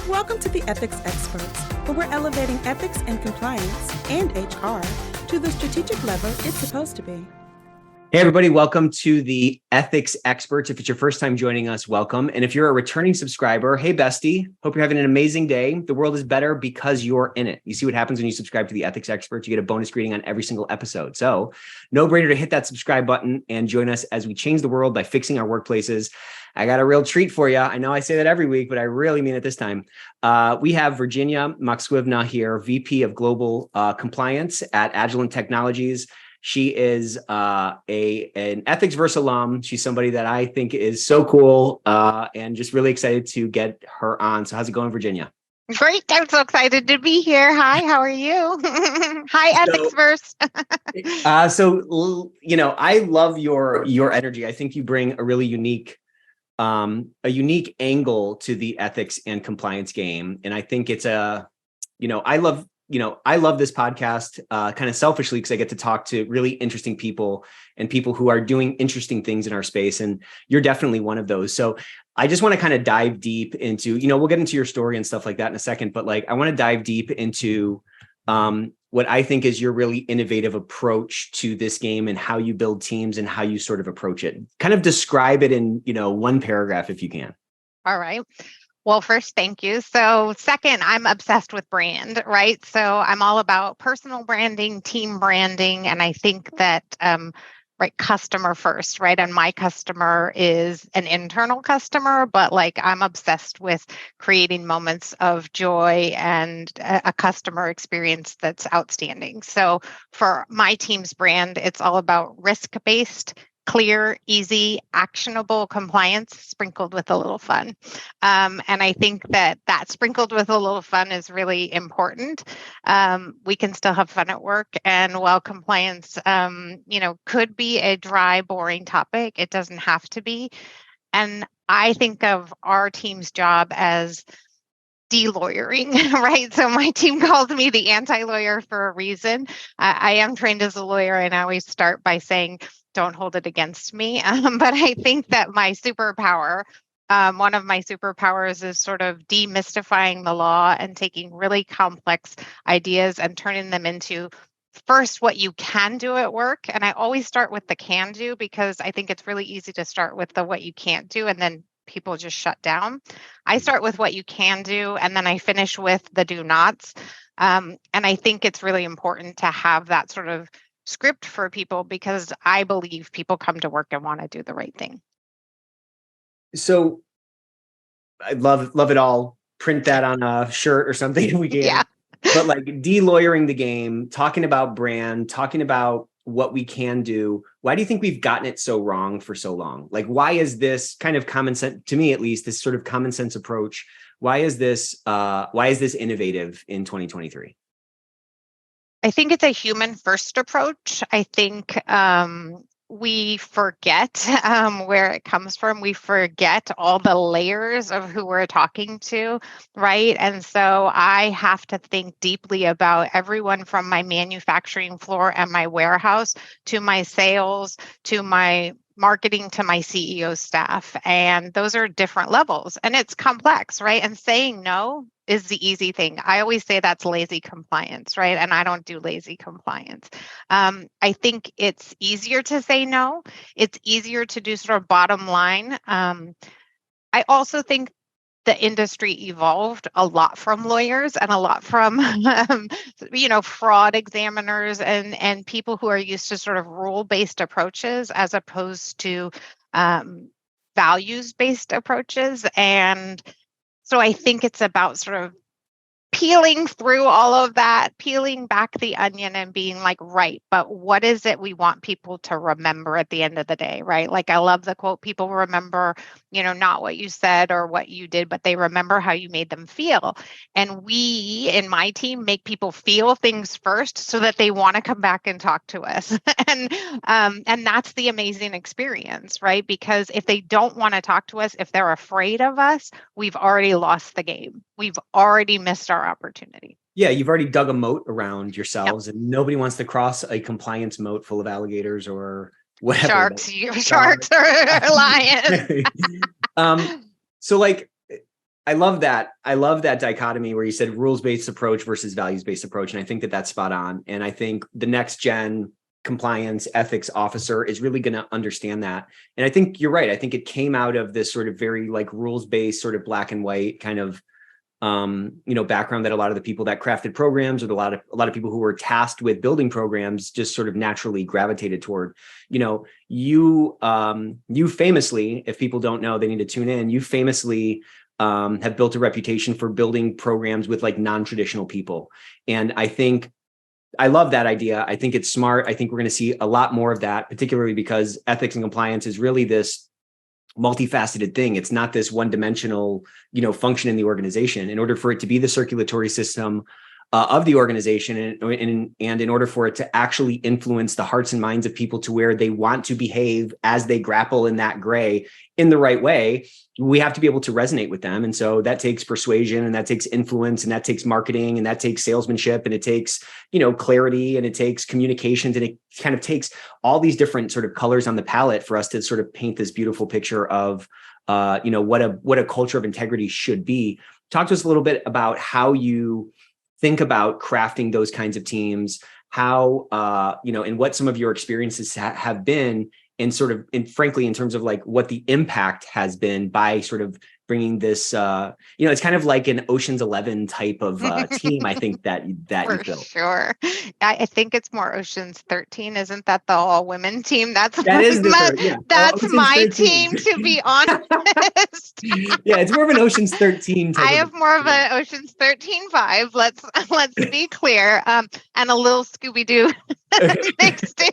Welcome to the Ethics Experts, where we're elevating ethics and compliance and HR to the strategic level it's supposed to be. Hey, everybody, welcome to the Ethics Experts. If it's your first time joining us, welcome. And if you're a returning subscriber, hey, bestie, hope you're having an amazing day. The world is better because you're in it. You see what happens when you subscribe to the Ethics Experts? You get a bonus greeting on every single episode. So no brainer to hit that subscribe button and join us as we change the world by fixing our workplaces. I got a real treat for you. I know I say that every week, but I really mean it this time. We have Virginia MacSuibhne here, VP of Global Compliance at Agilent Technologies. She is an Ethics Verse alum. She's somebody that I think is so cool and just really excited to get her on. So how's it going, Virginia? Great. I'm so excited to be here. Hi, how are you? Hi, Ethics Verse. I love your energy. I think you bring a really unique angle to the ethics and compliance game. And I think it's I love this podcast kind of selfishly because I get to talk to really interesting people and people who are doing interesting things in our space. And you're definitely one of those. So I just want to kind of dive deep into, we'll get into your story and stuff like that in a second, but I want to dive deep into what I think is your really innovative approach to this game and how you build teams and how you sort of approach it. Kind of describe it in, one paragraph if you can. All right. Well, first, thank you. So second, I'm obsessed with brand, right? So I'm all about personal branding, team branding, and I think that, customer first, right? And my customer is an internal customer, but I'm obsessed with creating moments of joy and a customer experience that's outstanding. So for my team's brand, it's all about risk-based, clear, easy, actionable compliance sprinkled with a little fun. And I think that sprinkled with a little fun is really important. We can still have fun at work. And while compliance, could be a dry, boring topic, it doesn't have to be. And I think of our team's job as de-lawyering, right? So my team calls me the anti-lawyer for a reason. I am trained as a lawyer, and I always start by saying, don't hold it against me. But I think that my superpower, one of my superpowers is sort of demystifying the law and taking really complex ideas and turning them into first what you can do at work. And I always start with the can do because I think it's really easy to start with the what you can't do and then people just shut down. I start with what you can do and then I finish with the do nots. And I think it's really important to have that sort of script for people because I believe people come to work and want to do the right thing. So I love it all. Print that on a shirt or something if we can. Yeah. But de-lawyering the game, talking about brand, talking about what we can do. Why do you think we've gotten it so wrong for so long? Why is this kind of common sense, to me at least, this sort of common sense approach? Why is this innovative in 2023? I think it's a human first approach. I think we forget where it comes from. We forget all the layers of who we're talking to, right? And so I have to think deeply about everyone from my manufacturing floor and my warehouse to my sales, to my marketing, to my CEO staff. And those are different levels and it's complex, right? And saying no is the easy thing. I always say that's lazy compliance, right? And I don't do lazy compliance. I think it's easier to say no. It's easier to do sort of bottom line. I also think the industry evolved a lot from lawyers and a lot from, fraud examiners and people who are used to sort of rule-based approaches as opposed to values-based approaches. And so I think it's about sort of peeling through all of that, peeling back the onion and being right, but what is it we want people to remember at the end of the day, right? I love the quote, people remember, not what you said or what you did, but they remember how you made them feel. And we, in my team, make people feel things first so that they want to come back and talk to us. And that's the amazing experience, right? Because if they don't want to talk to us, if they're afraid of us, we've already lost the game. We've already missed our opportunity. Yeah, you've already dug a moat around yourselves, and nobody wants to cross a compliance moat full of alligators or whatever. Sharks or lions. So I love that. I love that dichotomy where you said rules-based approach versus values-based approach. And I think that that's spot on. And I think the next gen compliance ethics officer is really going to understand that. And I think you're right. I think it came out of this sort of very like rules-based sort of black and white kind of background that a lot of the people that crafted programs or a lot of people who were tasked with building programs just sort of naturally gravitated toward. You famously, if people don't know, they need to tune in. You famously have built a reputation for building programs with like non-traditional people. And I love that idea. I think it's smart. I think we're going to see a lot more of that, particularly because ethics and compliance is really this multifaceted thing. It's not this one-dimensional, function in the organization. In order for it to be the circulatory system of the organization, and in order for it to actually influence the hearts and minds of people to where they want to behave as they grapple in that gray in the right way, we have to be able to resonate with them. And so that takes persuasion, and that takes influence, and that takes marketing, and that takes salesmanship, and it takes, clarity, and it takes communications, and it kind of takes all these different sort of colors on the palette for us to sort of paint this beautiful picture of, what a culture of integrity should be. Talk to us a little bit about how you think about crafting those kinds of teams, how, and what some of your experiences have been, and sort of, and frankly, in terms of like what the impact has been by sort of bringing this, it's kind of like an Ocean's 11 type of team, I think that you built. For sure. I think it's more Ocean's 13. Isn't that the all women team? That's my team, to be honest. Yeah, it's more of an Ocean's 13 type. I have more of an Ocean's 13 vibe. Let's be clear. And a little Scooby-Doo mixed in.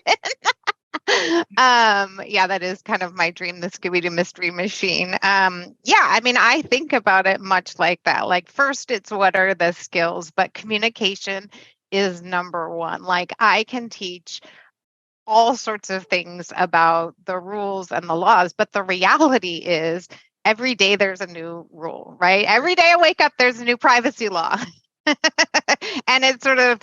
That is kind of my dream, the Scooby-Doo mystery machine. I think about it much like that. Like, first, it's what are the skills, but communication is number one. Like, I can teach all sorts of things about the rules and the laws, but the reality is every day there's a new rule, right? Every day I wake up, there's a new privacy law. And it's sort of,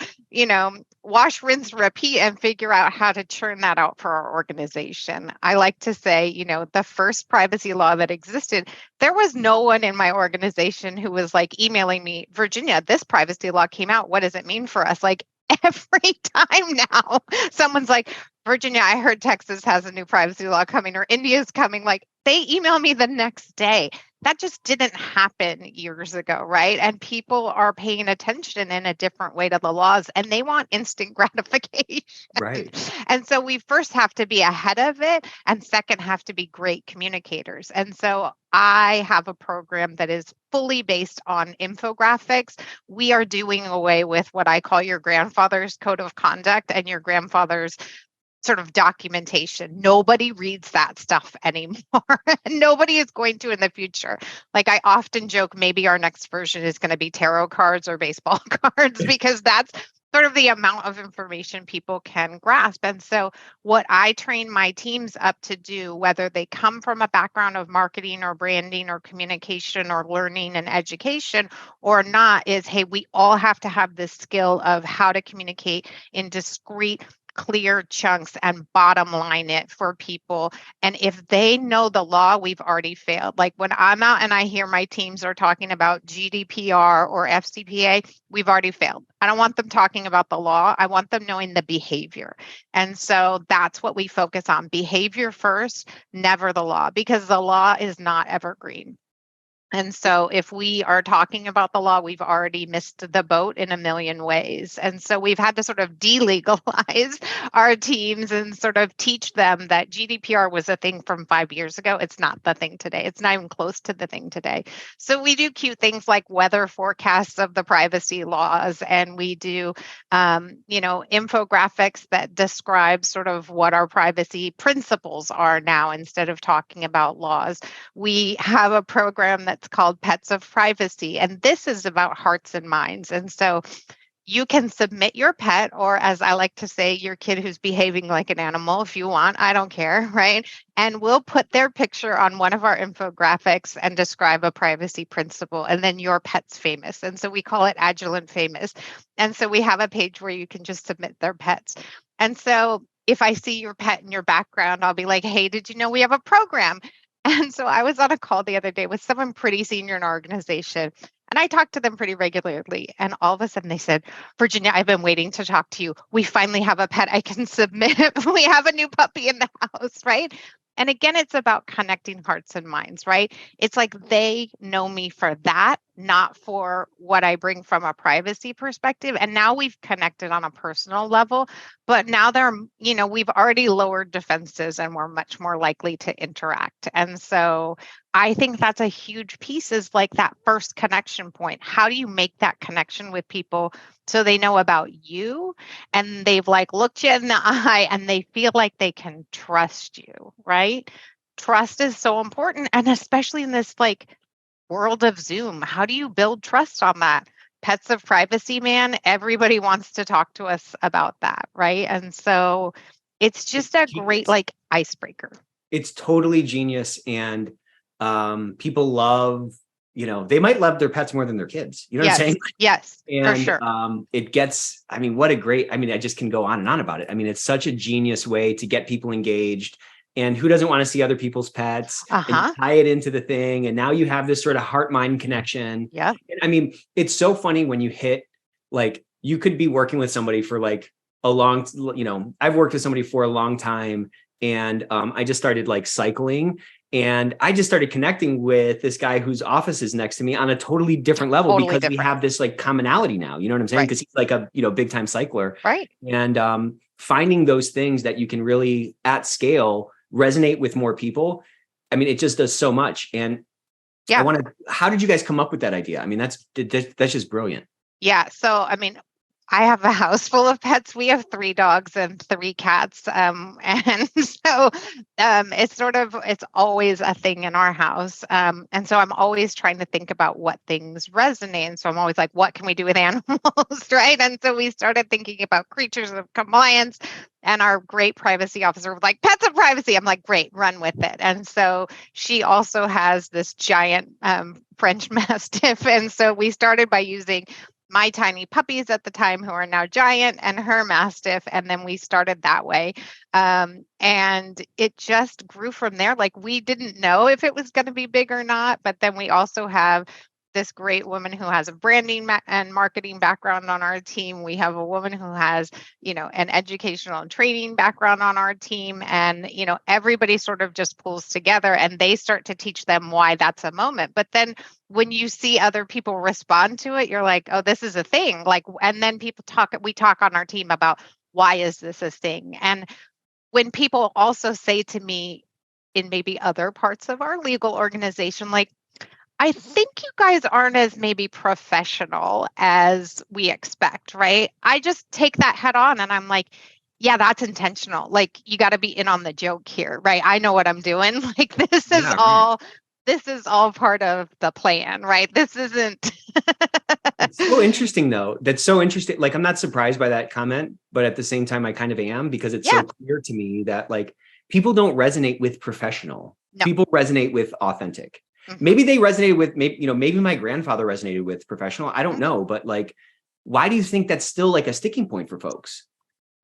wash, rinse, repeat, and figure out how to churn that out for our organization. I like to say, the first privacy law that existed, there was no one in my organization who was like emailing me, Virginia, this privacy law came out. What does it mean for us? Like, every time now, someone's like, Virginia, I heard Texas has a new privacy law coming, or India's coming. Like, they email me the next day. That just didn't happen years ago, right? And people are paying attention in a different way to the laws, and they want instant gratification. Right. And so we first have to be ahead of it, and second, have to be great communicators. And so I have a program that is fully based on infographics. We are doing away with what I call your grandfather's code of conduct and your grandfather's sort of documentation. Nobody reads that stuff anymore. Nobody is going to in the future. Like, I often joke, maybe our next version is going to be tarot cards or baseball cards, because that's sort of the amount of information people can grasp. And so what I train my teams up to do, whether they come from a background of marketing or branding or communication or learning and education or not, is, hey, we all have to have this skill of how to communicate in discrete, clear chunks and bottom line it for people. And if they know the law, we've already failed. Like, when I'm out and I hear my teams are talking about GDPR or FCPA, we've already failed. I don't want them talking about the law. I want them knowing the behavior. And so that's what we focus on. Behavior first, never the law, because the law is not evergreen. And so if we are talking about the law, we've already missed the boat in a million ways. And so we've had to sort of delegalize our teams and sort of teach them that GDPR was a thing from 5 years ago. It's not the thing today. It's not even close to the thing today. So we do cute things like weather forecasts of the privacy laws. And we do, infographics that describe sort of what our privacy principles are now, instead of talking about laws. We have a program that's called Pets of Privacy. And this is about hearts and minds. And so you can submit your pet, or as I like to say, your kid who's behaving like an animal, if you want, I don't care, right? And we'll put their picture on one of our infographics and describe a privacy principle, and then your pet's famous. And so we call it Agilent Famous. And so we have a page where you can just submit their pets. And so if I see your pet in your background, I'll be like, hey, did you know we have a program? And so I was on a call the other day with someone pretty senior in our organization, and I talk to them pretty regularly. And all of a sudden they said, Virginia, I've been waiting to talk to you. We finally have a pet I can submit. We have a new puppy in the house, right? And again, it's about connecting hearts and minds, right? It's like they know me for that, not for what I bring from a privacy perspective. And now we've connected on a personal level, but now we've already lowered defenses and we're much more likely to interact. And so I think that's a huge piece, is like that first connection point. How do you make that connection with people so they know about you and they've like looked you in the eye and they feel like they can trust you, right? Trust is so important. And especially in this like world of Zoom, how do you build trust on that? Pets of privacy, man, everybody wants to talk to us about that, right? And so it's just a great like icebreaker. It's totally genius. And people love, they might love their pets more than their kids. You know what I'm saying? Yes, and for sure. It gets, I just can go on and on about it. I mean, it's such a genius way to get people engaged. And who doesn't want to see other people's pets and tie it into the thing? And now you have this sort of heart-mind connection. Yeah. I mean, it's so funny when you hit, like, you could be working with somebody for like a long, I've worked with somebody for a long time, and I just started like cycling, and I just started connecting with this guy whose office is next to me on a totally different level, because we have this like commonality now, you know what I'm saying? Because he's like a, big time cycler. Right. And finding those things that you can really at scale resonate with more people. I mean, it just does so much. And how did you guys come up with that idea? I mean, that's just brilliant. Yeah. So, I mean, I have a house full of pets. We have 3 dogs and 3 cats. And so it's always a thing in our house. And so I'm always trying to think about what things resonate. And so I'm always like, what can we do with animals? Right. And so we started thinking about creatures of compliance, and our great privacy officer was like, pets of privacy. I'm like, great, run with it. And so she also has this giant French Mastiff. And so we started by using my tiny puppies at the time, who are now giant, and her Mastiff. And then we started that way. And it just grew from there. Like, we didn't know if it was going to be big or not. But then we also have this great woman who has a branding and marketing background on our team. We have a woman who has, an educational and training background on our team. And, everybody sort of just pulls together and they start to teach them why that's a moment. But then when you see other people respond to it, you're like, oh, this is a thing. Like, and then we talk on our team about, why is this a thing? And when people also say to me in maybe other parts of our legal organization, like, I think you guys aren't as maybe professional as we expect, right? I just take that head on and I'm like, yeah, that's intentional. Like, you got to be in on the joke here, right? I know what I'm doing. Like, this is all part of the plan, right? This isn't. It's so interesting, though. That's so interesting. Like, I'm not surprised by that comment, but at the same time, I kind of am, because it's so clear to me that like people don't resonate with professional. No. People resonate with authentic. Mm-hmm. Maybe they resonated with maybe my grandfather resonated with professional. I don't know, but like, why do you think that's still like a sticking point for folks?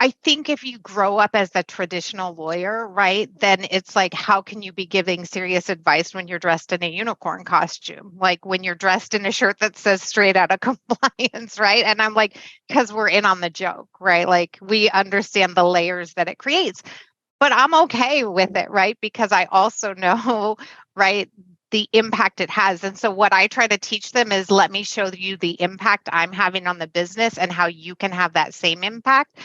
I think if you grow up as a traditional lawyer, right, then it's like, how can you be giving serious advice when you're dressed in a unicorn costume? Like, when you're dressed in a shirt that says straight out of compliance, right? And I'm like, because we're in on the joke, right? Like, we understand the layers that it creates, but I'm okay with it, right? Because I also know, right, the impact it has. And so what I try to teach them is, let me show you the impact I'm having on the business and how you can have that same impact.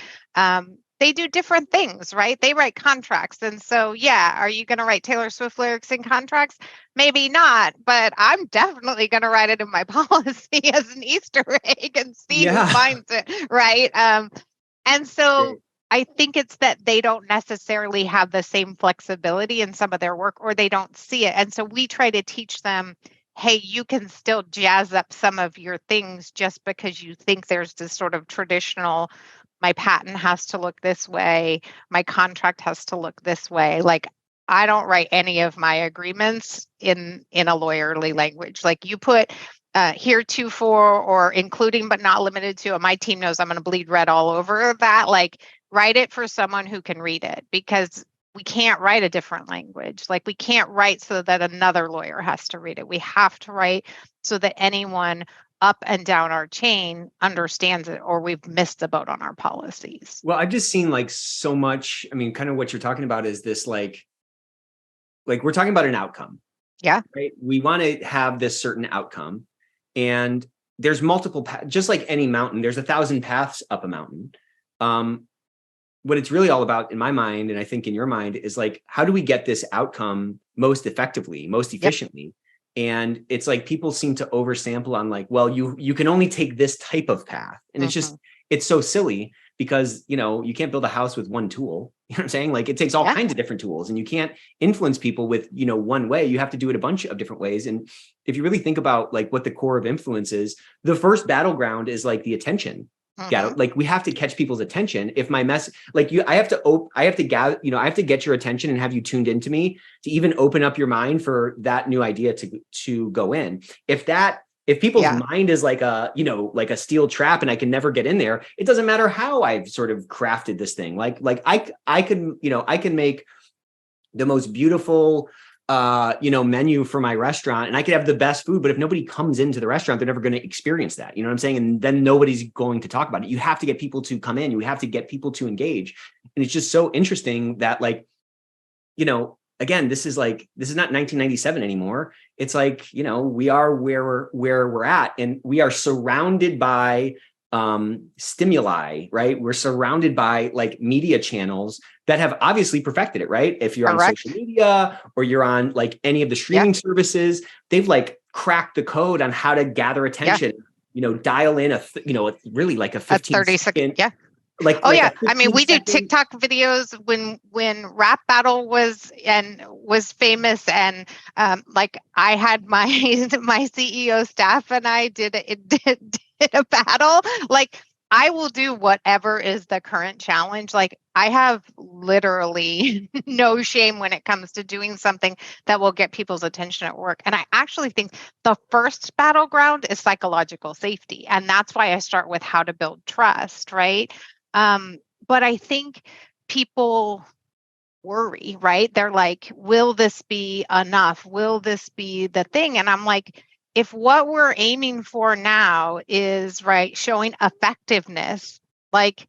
They do different things, right? They write contracts. And so, are you going to write Taylor Swift lyrics in contracts? Maybe not, but I'm definitely going to write it in my policy as an Easter egg and see who finds it, right? And so I think it's that they don't necessarily have the same flexibility in some of their work, or they don't see it. And so we try to teach them, hey, you can still jazz up some of your things just because you think there's this sort of traditional, my patent has to look this way, my contract has to look this way. Like, I don't write any of my agreements in a lawyerly language. Like, you put heretofore or including but not limited to, and my team knows I'm going to bleed red all over that. Like, write it for someone who can read it, because we can't write a different language. Like we can't write so that another lawyer has to read it. We have to write so that anyone up and down our chain understands it, or we've missed the boat on our policies. Well, I've just seen like so much. I mean, kind of what you're talking about is this like we're talking about an outcome. Yeah. Right. We want to have this certain outcome, and there's multiple paths, just like any mountain, there's 1,000 paths up a mountain. What it's really all about in my mind, and I think in your mind, is like, how do we get this outcome most effectively, most efficiently? Yep. And it's like people seem to oversample on like, well, you can only take this type of path. And it's just, it's so silly because, you can't build a house with one tool. You know what I'm saying? Like it takes all kinds of different tools, and you can't influence people with, one way. You have to do it a bunch of different ways. And if you really think about like what the core of influence is, the first battleground is like the attention. Yeah, like we have to catch people's attention. If my mess, like I have to gather, I have to get your attention and have you tuned into me to even open up your mind for that new idea to go in. If people's mind is like a steel trap and I can never get in there, it doesn't matter how I've sort of crafted this thing. Like I can make the most beautiful menu for my restaurant, and I could have the best food, but if nobody comes into the restaurant, they're never going to experience that. You know what I'm saying? And then nobody's going to talk about it. You have to get people to come in. You have to get people to engage. And it's just so interesting that again, this is not 1997 anymore. It's like, we are where we're at, and we are surrounded by stimuli, right? We're surrounded by like media channels that have obviously perfected it, right? If you're on social media or you're on like any of the streaming services, they've like cracked the code on how to gather attention, dial in really like a 15 30-second. Yeah. I mean, we do TikTok videos when Rap Battle was famous, and I had my CEO staff and I did a battle. Like I will do whatever is the current challenge. Like I have literally no shame when it comes to doing something that will get people's attention at work. And I actually think the first battleground is psychological safety, and that's why I start with how to build trust, right? But I think people worry, right? They're like, will this be enough? Will this be the thing? And I'm like, if what we're aiming for now is showing effectiveness, like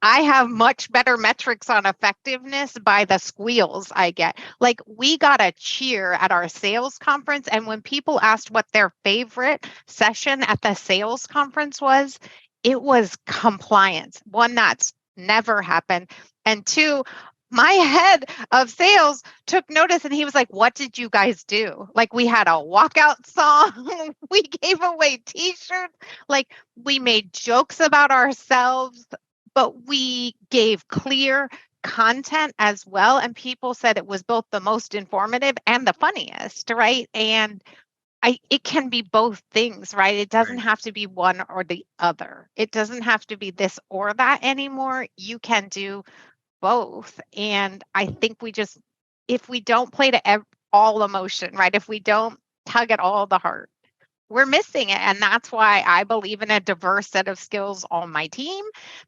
I have much better metrics on effectiveness by the squeals I get. Like we got a cheer at our sales conference. And when people asked what their favorite session at the sales conference was, it was compliance. One, that's never happened. And two, my head of sales took notice and he was like, what did you guys do? Like we had a walkout song. We gave away t-shirts. Like we made jokes about ourselves, but we gave clear content as well. And people said it was both the most informative and the funniest, right? And it can be both things, right? It doesn't have to be one or the other. It doesn't have to be this or that anymore. You can do both. And I think if we don't play to all emotion, right? If we don't tug at all the heart, we're missing it. And that's why I believe in a diverse set of skills on my team,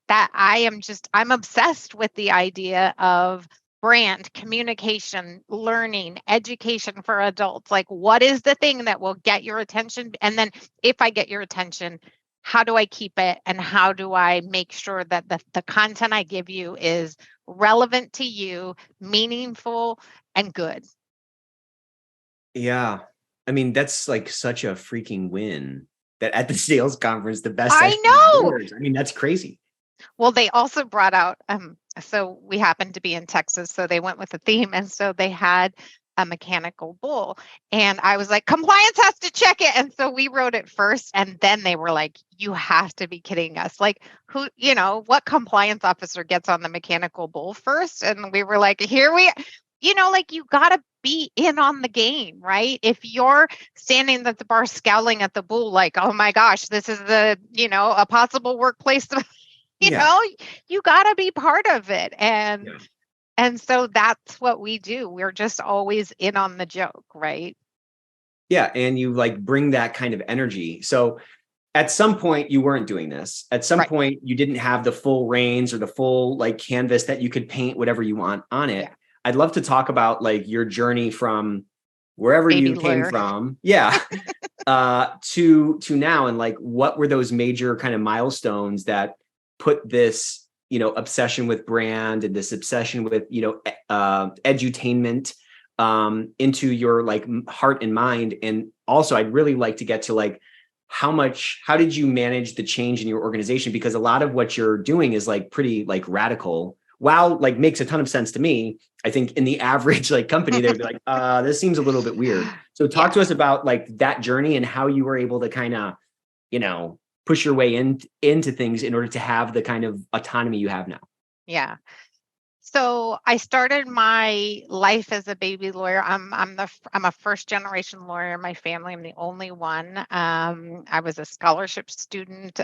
that I'm obsessed with the idea of brand, communication, learning, education for adults. Like, what is the thing that will get your attention? And then if I get your attention, how do I keep it? And how do I make sure that the content I give you is relevant to you, meaningful, and good? Yeah. I mean, that's like such a freaking win that at the sales conference, the best. I know. I mean, that's crazy. Well, they also brought out, so we happened to be in Texas, so they went with a theme. And so they had a mechanical bull. And I was like, compliance has to check it. And so we wrote it first. And then they were like, you have to be kidding us. Like what compliance officer gets on the mechanical bull first? And we were like, here we, you got to be in on the game, right? If you're standing at the bar scowling at the bull, like, oh my gosh, this is a possible workplace. You got to be part of it. And so that's what we do. We're just always in on the joke, right? Yeah. And you like bring that kind of energy. So at some point you weren't doing this. At some point you didn't have the full reins or the full like canvas that you could paint whatever you want on it. I'd love to talk about like your journey from wherever Baby you came lawyer. from. Yeah. To now, and like what were those major kind of milestones that put this, obsession with brand and this obsession with, edutainment into your like heart and mind. And also I'd really like to get to like how did you manage the change in your organization? Because a lot of what you're doing is like pretty like radical. Wow, like makes a ton of sense to me. I think in the average like company, they'd be like, this seems a little bit weird. So talk to us about like that journey and how you were able to kind of, push your way into things in order to have the kind of autonomy you have now. Yeah. So I started my life as a baby lawyer. I'm a first generation lawyer in my family. I'm the only one. I was a scholarship student.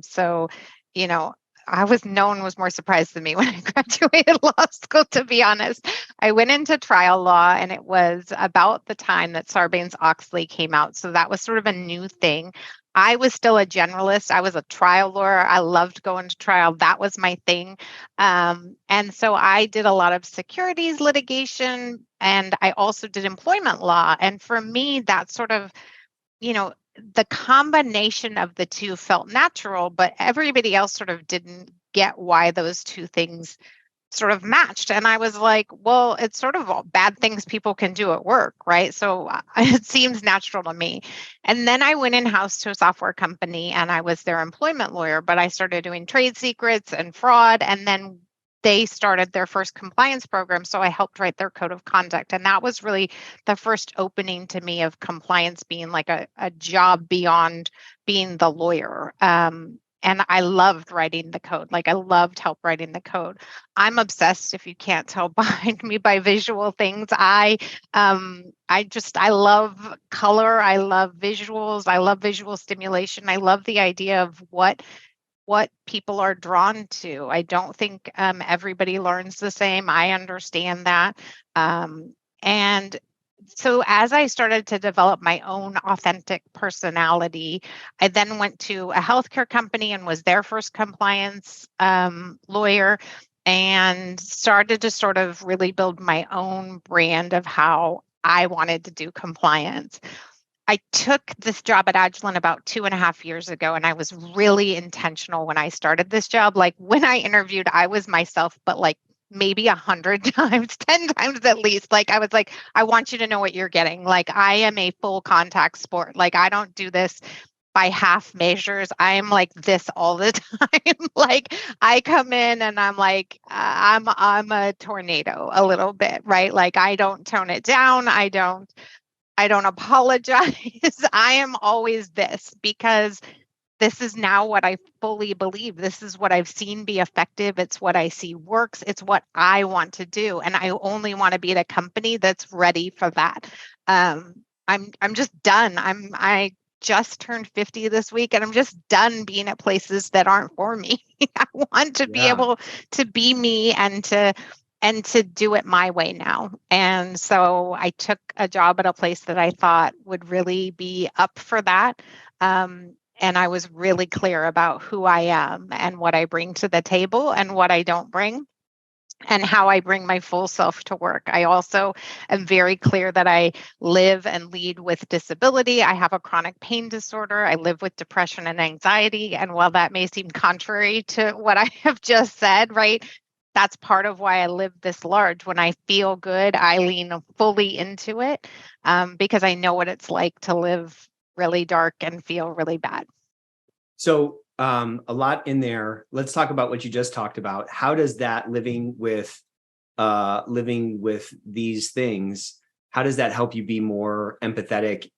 So, no one was more surprised than me when I graduated law school, to be honest. I went into trial law, and it was about the time that Sarbanes-Oxley came out. So that was sort of a new thing. I was still a generalist. I was a trial lawyer. I loved going to trial. That was my thing. And so I did a lot of securities litigation, and I also did employment law. And for me, that sort of, the combination of the two felt natural, but everybody else sort of didn't get why those two things sort of matched. And I was like, well, it's sort of all bad things people can do at work, right? So it seems natural to me. And then I went in-house to a software company, and I was their employment lawyer, but I started doing trade secrets and fraud. And then they started their first compliance program. So I helped write their code of conduct. And that was really the first opening to me of compliance being like a job beyond being the lawyer. And I loved writing the code. Like I loved help writing the code. I'm obsessed, if you can't tell behind me, by visual things. I love color. I love visuals. I love visual stimulation. I love the idea of what people are drawn to. I don't think everybody learns the same. I understand that. And so as I started to develop my own authentic personality, I then went to a healthcare company and was their first compliance lawyer, and started to sort of really build my own brand of how I wanted to do compliance. I took this job at Agilent about 2.5 years ago, and I was really intentional when I started this job. Like when I interviewed, I was myself, but like maybe 100 times, 10 times at least. Like I was like, I want you to know what you're getting. Like I am a full contact sport. Like I don't do this by half measures. I am like this all the time. Like I come in and I'm like, I'm a tornado a little bit, right? Like I don't tone it down. I don't apologize. I am always this, because this is now what I fully believe. This is what I've seen be effective. It's what I see works. It's what I want to do. And I only want to be at a company that's ready for that. I'm just done. I just turned 50 this week, and I'm just done being at places that aren't for me. I want to be able to be me and to do it my way now. And so I took a job at a place that I thought would really be up for that. And I was really clear about who I am and what I bring to the table and what I don't bring, and how I bring my full self to work. I also am very clear that I live and lead with disability. I have a chronic pain disorder. I live with depression and anxiety. And while that may seem contrary to what I have just said, right? That's part of why I live this large. When I feel good, I lean fully into it, because I know what it's like to live really dark and feel really bad. So a lot in there. Let's talk about what you just talked about. How does that living with these things, how does that help you be more empathetic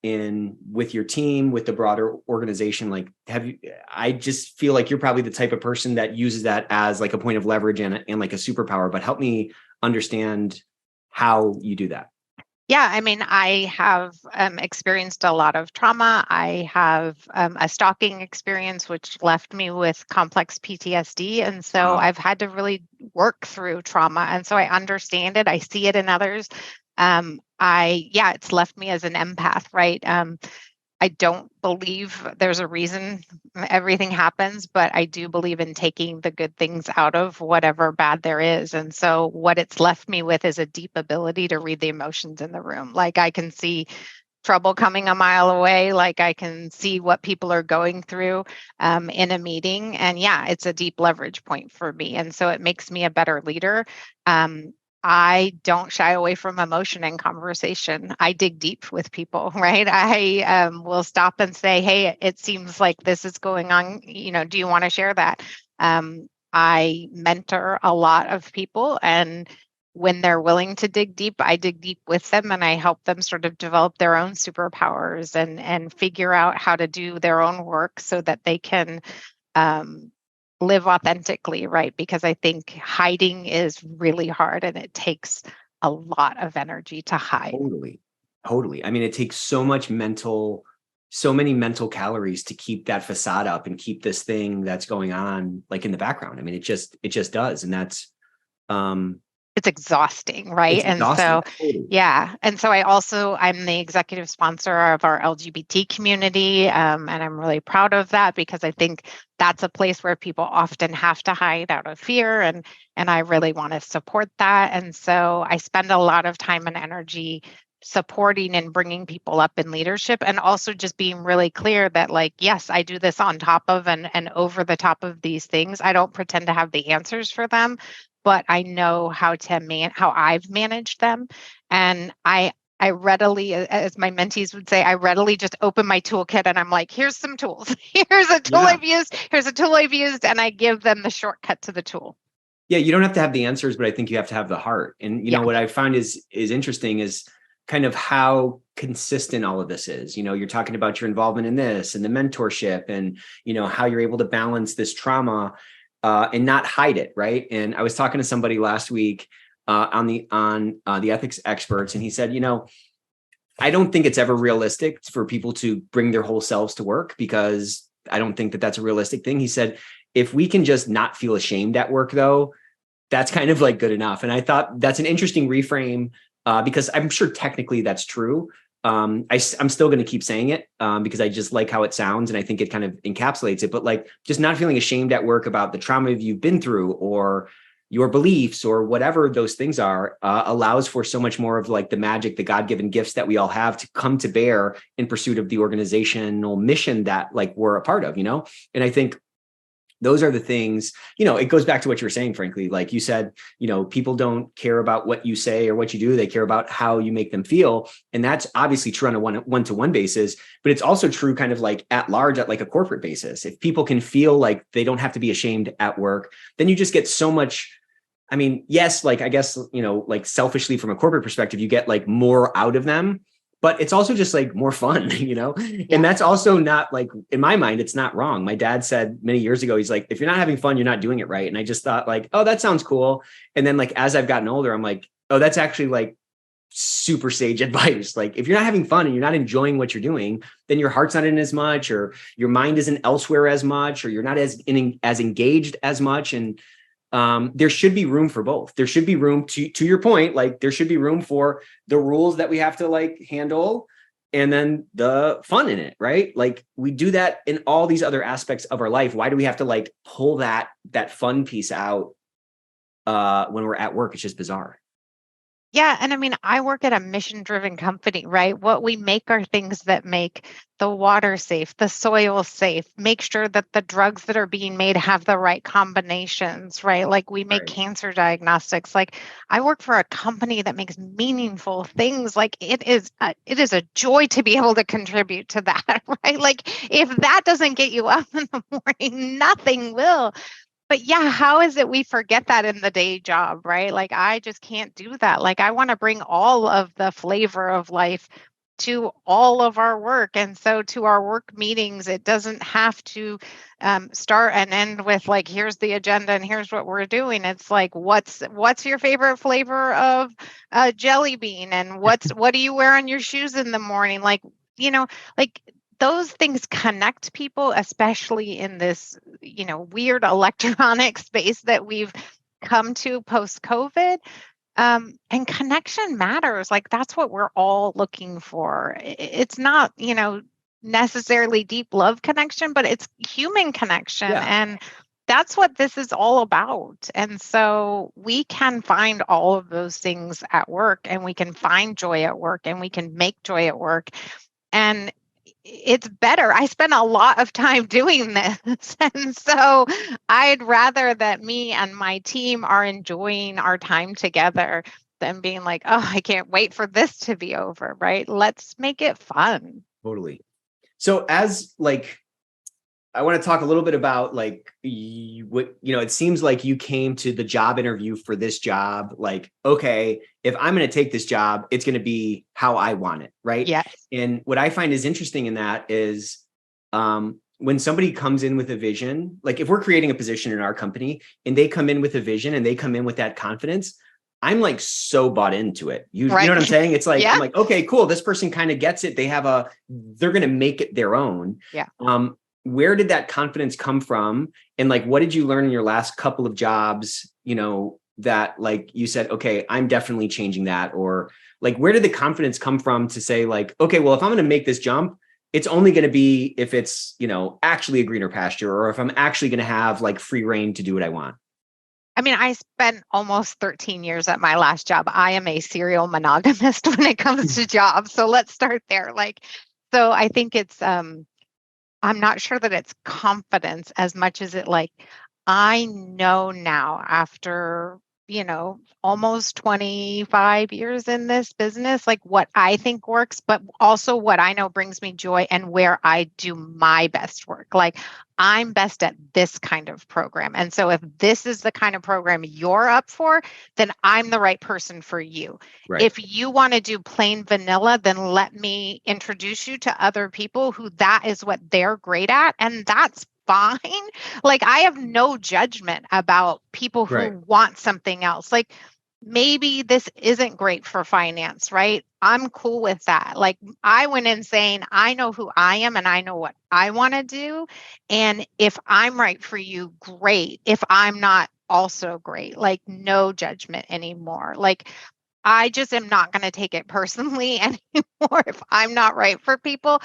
with your team, with the broader organization? Like, I just feel like you're probably the type of person that uses that as like a point of leverage and like a superpower, but help me understand how you do that. Yeah, I mean, I have experienced a lot of trauma. I have a stalking experience, which left me with complex PTSD. And so I've had to really work through trauma. And so I understand it. I see it in others. It's left me as an empath, right? I don't believe there's a reason everything happens, but I do believe in taking the good things out of whatever bad there is. And so what it's left me with is a deep ability to read the emotions in the room. Like I can see trouble coming a mile away, like I can see what people are going through in a meeting. And yeah, it's a deep leverage point for me. And so it makes me a better leader. I don't shy away from emotion in conversation. I dig deep with people, right? I will stop and say, hey, it seems like this is going on. Do you want to share that? I mentor a lot of people, and when they're willing to dig deep, I dig deep with them and I help them sort of develop their own superpowers and figure out how to do their own work so that they can live authentically, right? Because I think hiding is really hard and it takes a lot of energy to hide. Totally. I mean, it takes so many mental calories to keep that facade up and keep this thing that's going on like in the background. I mean, it just does. And that's, it's exhausting, right? It's exhausting. So, totally. yeah. And so I'm the executive sponsor of our LGBT community. And I'm really proud of that because I think that's a place where people often have to hide out of fear. And I really want to support that. And so I spend a lot of time and energy supporting and bringing people up in leadership, and also just being really clear that, like, yes, I do this on top of and over the top of these things. I don't pretend to have the answers for them, but I know how I've managed them. And I readily, as my mentees would say, I readily just open my toolkit and I'm like, here's some tools. Here's a tool I've used. Here's a tool I've used. And I give them the shortcut to the tool. Yeah. You don't have to have the answers, but I think you have to have the heart. And, you know, what I find is interesting is kind of how consistent all of this is. You're talking about your involvement in this and the mentorship and, how you're able to balance this trauma and not hide it. Right. And I was talking to somebody last week on the ethics experts, and he said, I don't think it's ever realistic for people to bring their whole selves to work, because I don't think that that's a realistic thing. He said, if we can just not feel ashamed at work, though, that's kind of like good enough. And I thought that's an interesting reframe because I'm sure technically that's true. I'm still going to keep saying it because I just like how it sounds. And I think it kind of encapsulates it, but like just not feeling ashamed at work about the trauma you've been through or your beliefs or whatever those things are allows for so much more of like the magic, the God-given gifts that we all have to come to bear in pursuit of the organizational mission that like we're a part of, And I think those are the things, it goes back to what you were saying, frankly, like you said, people don't care about what you say or what you do. They care about how you make them feel. And that's obviously true on a one-to-one basis, but it's also true kind of like at large at like a corporate basis. If people can feel like they don't have to be ashamed at work, then you just get so much. I mean, yes, like, I guess, like selfishly from a corporate perspective, you get like more out of them, but it's also just like more fun, and that's also not like, in my mind, it's not wrong. My dad said many years ago, he's like, if you're not having fun, you're not doing it right. And I just thought like, oh, that sounds cool. And then like, as I've gotten older, I'm like, oh, that's actually like super sage advice. Like if you're not having fun and you're not enjoying what you're doing, then your heart's not in as much, or your mind isn't elsewhere as much, or you're not as engaged as much. And there should be room for both. There should be room to your point, like there should be room for the rules that we have to like handle and then the fun in it, right? Like we do that in all these other aspects of our life. Why do we have to like pull that fun piece out when we're at work? It's just bizarre. Yeah. And I mean, I work at a mission-driven company, right? What we make are things that make the water safe, the soil safe, make sure that the drugs that are being made have the right combinations, right? Like we make cancer diagnostics. Like I work for a company that makes meaningful things. Like it is a joy to be able to contribute to that, right? Like if that doesn't get you up in the morning, nothing will. But yeah, how is it we forget that in the day job, right? Like, I just can't do that. Like, I want to bring all of the flavor of life to all of our work. And so to our work meetings, it doesn't have to start and end with like, here's the agenda and here's what we're doing. It's like, what's your favorite flavor of jelly bean? And what do you wear on your shoes in the morning? Like, like those things connect people, especially in this, weird electronic space that we've come to post-COVID. And connection matters. Like that's what we're all looking for. It's not, necessarily deep love connection, but it's human connection. Yeah. And that's what this is all about. And so we can find all of those things at work, and we can find joy at work, and we can make joy at work. And it's better. I spend a lot of time doing this. And so I'd rather that me and my team are enjoying our time together than being like, oh, I can't wait for this to be over, right? Let's make it fun. Totally. So as like, I want to talk a little bit about like what, it seems like you came to the job interview for this job. Like, okay, if I'm going to take this job, it's going to be how I want it. Right. Yes. And what I find is interesting in that is when somebody comes in with a vision, like if we're creating a position in our company and they come in with a vision and they come in with that confidence, I'm like so bought into it. You know what I'm saying? It's like, I'm like, okay, cool. This person kind of gets it. They're going to make it their own. Yeah. Where did that confidence come from? And like, what did you learn in your last couple of jobs, that like you said, okay, I'm definitely changing that? Or like, where did the confidence come from to say like, okay, well, if I'm going to make this jump, it's only going to be if it's, actually a greener pasture, or if I'm actually going to have like free reign to do what I want. I mean, I spent almost 13 years at my last job. I am a serial monogamist when it comes to jobs. So let's start there. So I think it's, I'm not sure that it's confidence as much as it I know now after, almost 25 years in this business, like what I think works, but also what I know brings me joy and where I do my best work. Like I'm best at this kind of program. And so if this is the kind of program you're up for, then I'm the right person for you. Right. If you want to do plain vanilla, then let me introduce you to other people who that is what they're great at. And that's fine. Like I have no judgment about people who want something else. Like maybe this isn't great for finance, right? I'm cool with that. Like I went in saying, I know who I am and I know what I want to do. And if I'm right for you, great. If I'm not, also great. Like no judgment anymore. Like I just am not going to take it personally anymore if I'm not right for people.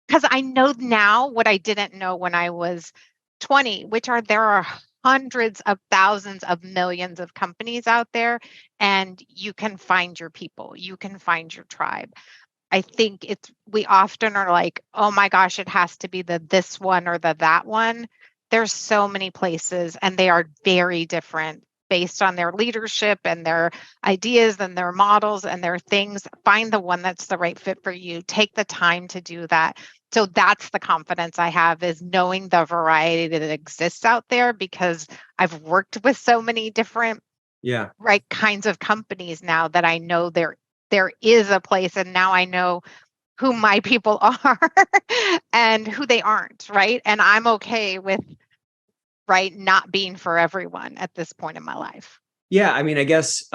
Because I know now what I didn't know when I was 20, there are hundreds of thousands of millions of companies out there, and you can find your people, you can find your tribe. I think we often are like, oh my gosh, it has to be this one or that one. There's so many places, and they are very different based on their leadership and their ideas and their models and their things. Find the one that's the right fit for you. Take the time to do that. So that's the confidence I have, is knowing the variety that exists out there, because I've worked with so many different kinds of companies now that I know there is a place, and now I know who my people are and who they aren't, right? And I'm okay with not being for everyone at this point in my life. Yeah. I mean, I guess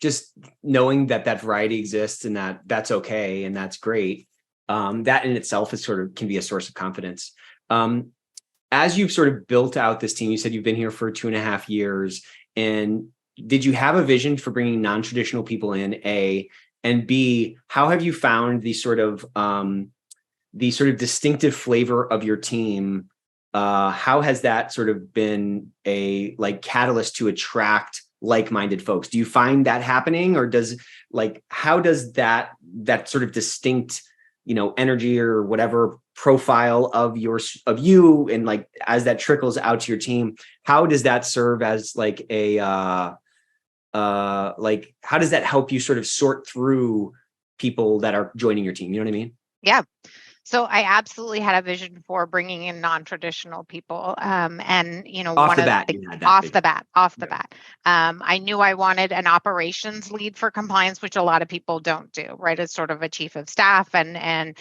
just knowing that variety exists and that's okay. And that's great. That in itself is can be a source of confidence. As you've sort of built out this team, you said you've been here for 2.5 years. And did you have a vision for bringing non-traditional people in, A, and B, how have you found the sort of distinctive flavor of your team? How has that sort of been a catalyst to attract like-minded folks? Do you find that happening, or how does that sort of distinct, energy or whatever profile of you, and as that trickles out to your team, how does that serve as how does that help you sort of sort through people that are joining your team? You know what I mean? Yeah. So I absolutely had a vision for bringing in non-traditional people. And, off the bat, I knew I wanted an operations lead for compliance, which a lot of people don't do, right? It's sort of a chief of staff, and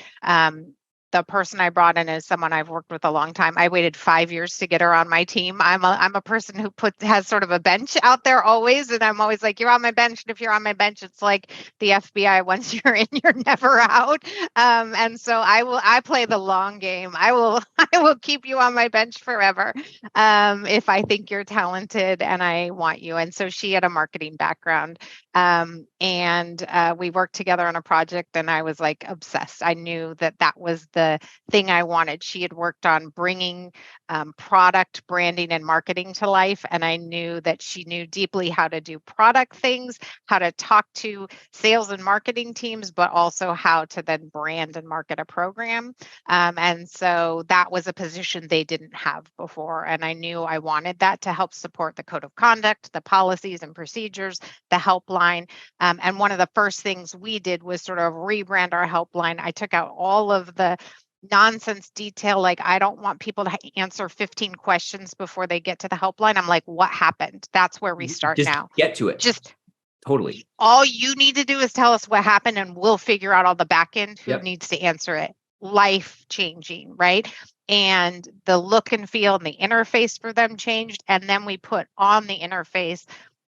the person I brought in is someone I've worked with a long time. I waited 5 years to get her on my team. I'm a person who has sort of a bench out there always. And I'm always like, you're on my bench. And if you're on my bench, it's like the FBI, once you're in, you're never out. And so I play the long game. I will keep you on my bench forever. If I think you're talented and I want you. And so she had a marketing background. And we worked together on a project, and I was obsessed. I knew that was the thing I wanted. She had worked on bringing product branding and marketing to life. And I knew that she knew deeply how to do product things, how to talk to sales and marketing teams, but also how to then brand and market a program. And so that was a position they didn't have before. And I knew I wanted that to help support the code of conduct, the policies and procedures, the helpline. And one of the first things we did was sort of rebrand our helpline. I took out all of the nonsense detail. Like, I don't want people to answer 15 questions before they get to the helpline. I'm like, what happened? That's where we start Just now. Get to it. Just totally. All you need to do is tell us what happened and we'll figure out all the back end who Yep. needs to answer it. Life changing, right? And the look and feel and the interface for them changed. And then we put on the interface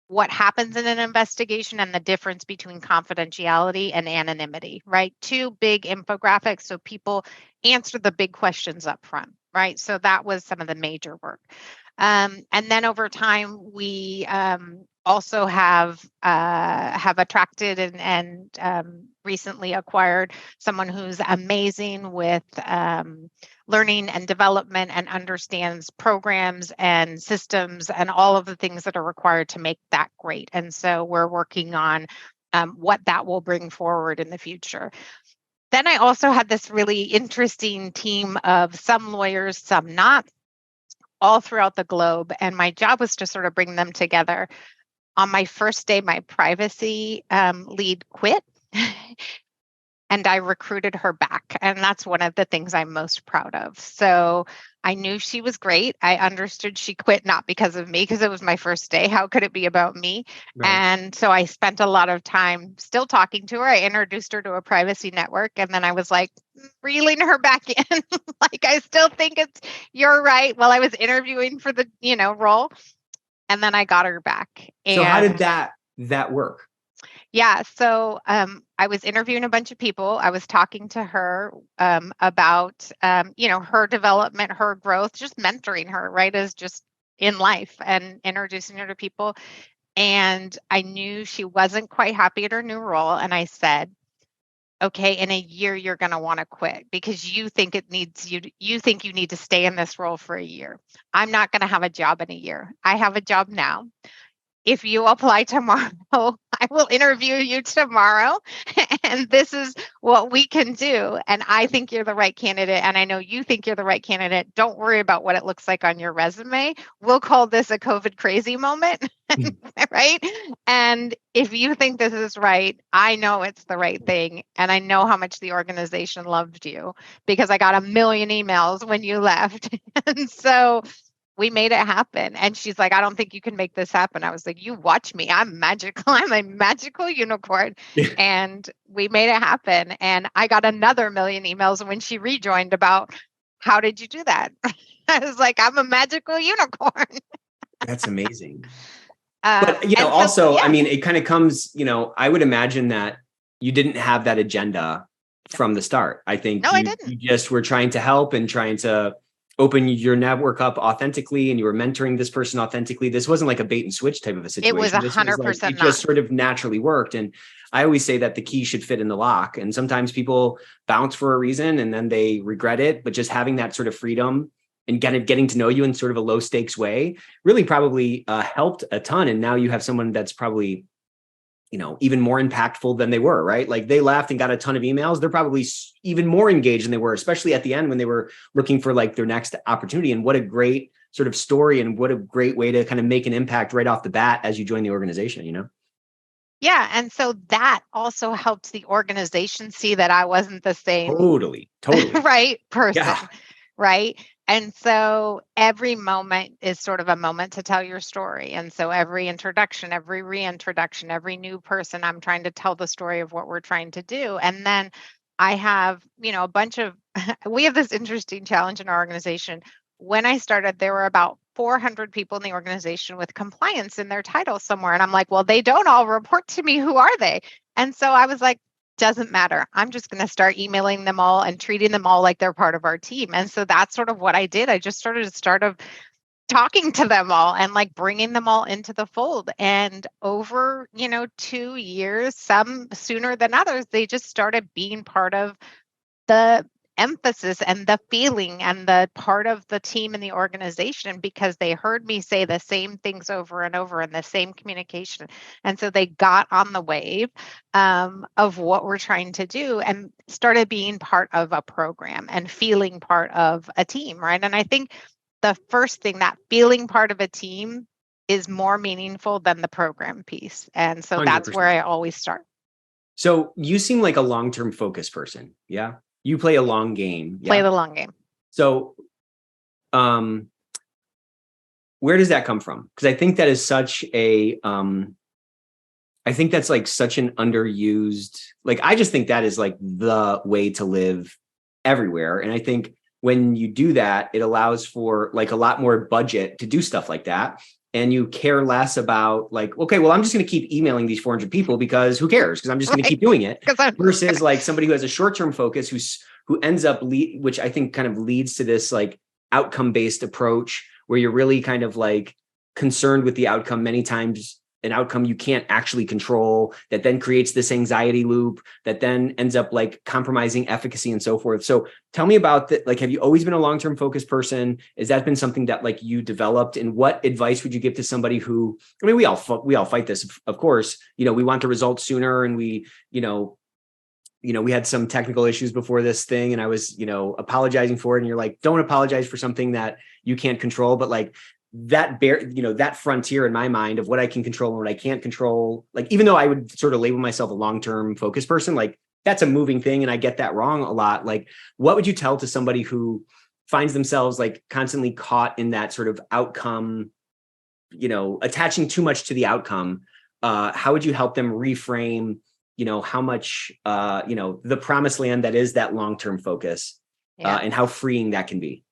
what happens in an investigation and the difference between confidentiality and anonymity, right? Two big infographics so people answer the big questions up front, right? So that was some of the major work. And then over time, we also have attracted and recently acquired someone who's amazing with learning and development and understands programs and systems and all of the things that are required to make that great. And so we're working on what that will bring forward in the future. Then I also had this really interesting team of some lawyers, some not, all throughout the globe. And my job was to sort of bring them together. On my first day, my privacy lead quit. And I recruited her back. And that's one of the things I'm most proud of. So I knew she was great. I understood she quit not because of me, because it was my first day. How could it be about me? Right. And so I spent a lot of time still talking to her. I introduced her to a privacy network. And then I was like, reeling her back in. Like, I still think you're right. While I was interviewing for the, role. And then I got her back. And so how did that work? Yeah. So I was interviewing a bunch of people. I was talking to her about, her development, her growth, just mentoring her, right, as just in life and introducing her to people. And I knew she wasn't quite happy at her new role. And I said, okay, in a year, you're going to want to quit because you think you think you need to stay in this role for a year. I'm not going to have a job in a year. I have a job now. If you apply tomorrow, I will interview you tomorrow. And this is what we can do. And I think you're the right candidate. And I know you think you're the right candidate. Don't worry about what it looks like on your resume. We'll call this a COVID crazy moment. Right? And if you think this is right, I know it's the right thing. And I know how much the organization loved you because I got a million emails when you left. And so we made it happen. And she's like, I don't think you can make this happen. I was like, you watch me. I'm magical. I'm a magical unicorn. And we made it happen. And I got another million emails when she rejoined about, how did you do that? I was like, I'm a magical unicorn. That's amazing. But, I mean, it kind of comes, I would imagine that you didn't have that agenda from the start. I think I didn't. You just were trying to help and trying to open your network up authentically, and you were mentoring this person authentically. This wasn't like a bait and switch type of a situation. It was 100%. It just sort of naturally worked. And I always say that the key should fit in the lock. And sometimes people bounce for a reason and then they regret it. But just having that sort of freedom and getting to know you in sort of a low stakes way really probably helped a ton. And now you have someone that's probably, even more impactful than they were, right? Like, they left and got a ton of emails. They're probably even more engaged than they were, especially at the end when they were looking for like their next opportunity. And what a great sort of story and what a great way to kind of make an impact right off the bat as you join the organization, Yeah. And so that also helped the organization see that I wasn't the same. Totally. Right. Person. Yeah. Right. And so every moment is sort of a moment to tell your story. And so every introduction, every reintroduction, every new person, I'm trying to tell the story of what we're trying to do. And then I have, a bunch of, we have this interesting challenge in our organization. When I started, there were about 400 people in the organization with compliance in their title somewhere. And I'm like, well, they don't all report to me. Who are they? And so I was like, doesn't matter. I'm just going to start emailing them all and treating them all like they're part of our team. And so that's sort of what I did. I just started talking to them all and like bringing them all into the fold. And over, 2 years, some sooner than others, they just started being part of the emphasis and the feeling and the part of the team and the organization, because they heard me say the same things over and over in the same communication. And so they got on the wave of what we're trying to do and started being part of a program and feeling part of a team, right? And I think the first thing, that feeling part of a team, is more meaningful than the program piece. And so that's 100%. where I always start. So you seem like a long-term focused person. Yeah. You play a long game. Yeah? Play the long game. So, where does that come from? Because I think that is such a, I think that's like such an underused, like, I just think that is like the way to live everywhere. And I think when you do that, it allows for like a lot more budget to do stuff like that. And you care less about like, okay, well, I'm just going to keep emailing these 400 people because who cares? Because I'm just going to keep doing it. Versus like somebody who has a short-term focus who ends up which I think kind of leads to this like outcome-based approach where you're really kind of like concerned with the outcome, many times an outcome you can't actually control, that then creates this anxiety loop that then ends up like compromising efficacy and so forth. So tell me about that. Like, have you always been a long-term focused person? Has that been something that like you developed? And what advice would you give to somebody who, I mean, we all fight this, of course, we want the results sooner, and we had some technical issues before this thing, and I was, apologizing for it. And you're like, don't apologize for something that you can't control. But like that frontier in my mind of what I can control and what I can't control, like, even though I would sort of label myself a long-term focused person, like that's a moving thing. And I get that wrong a lot. Like, what would you tell to somebody who finds themselves like constantly caught in that sort of outcome, attaching too much to the outcome? How would you help them reframe, how much, the promised land that is that long-term focus, and how freeing that can be?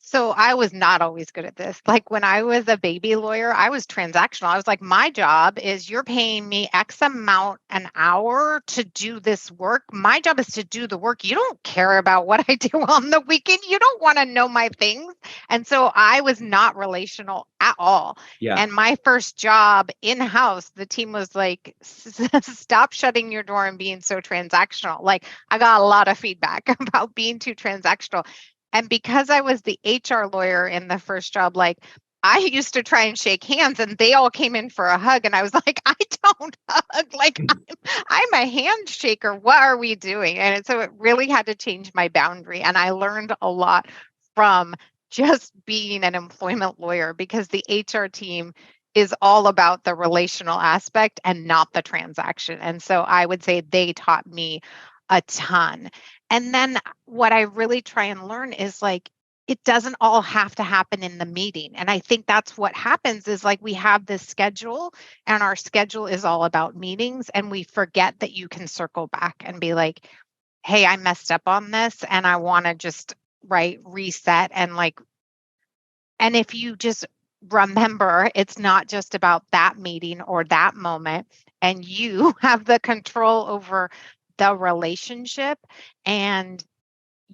So I was not always good at this. Like when I was a baby lawyer, I was transactional. I was like, my job is you're paying me X amount an hour to do this work. My job is to do the work. You don't care about what I do on the weekend. You don't want to know my things. And so I was not relational at all. Yeah. And my first job in-house, the team was like, stop shutting your door and being so transactional. Like I got a lot of feedback about being too transactional. And because I was the HR lawyer in the first job, like I used to try and shake hands and they all came in for a hug. And I was like, I don't hug. Like I'm a handshaker. What are we doing? And so it really had to change my boundary. And I learned a lot from just being an employment lawyer, because the HR team is all about the relational aspect and not the transaction. And so I would say they taught me a ton. And then what I really try and learn is like, it doesn't all have to happen in the meeting. And I think that's what happens is like we have this schedule and our schedule is all about meetings, and we forget that you can circle back and be like, hey, I messed up on this and I want to just reset. And if you just remember, it's not just about that meeting or that moment, and you have the control over the relationship and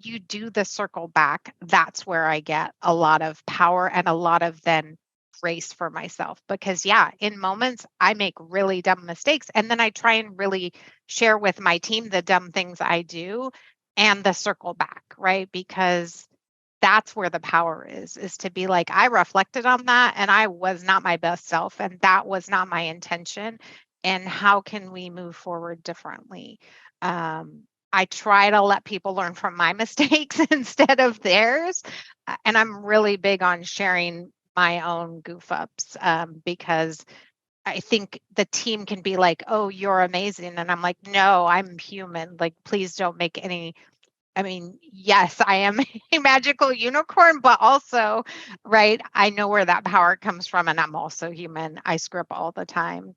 you do the circle back, that's where I get a lot of power and a lot of then grace for myself. Because in moments I make really dumb mistakes, and then I try and really share with my team the dumb things I do and the circle back, right? Because that's where the power is to be like, I reflected on that and I was not my best self and that was not my intention. And how can we move forward differently? I try to let people learn from my mistakes instead of theirs. And I'm really big on sharing my own goof ups, because I think the team can be like, oh, you're amazing. And I'm like, no, I'm human. Like, please don't make any. I mean, yes, I am a magical unicorn, but also, right, I know where that power comes from. And I'm also human. I screw up all the time.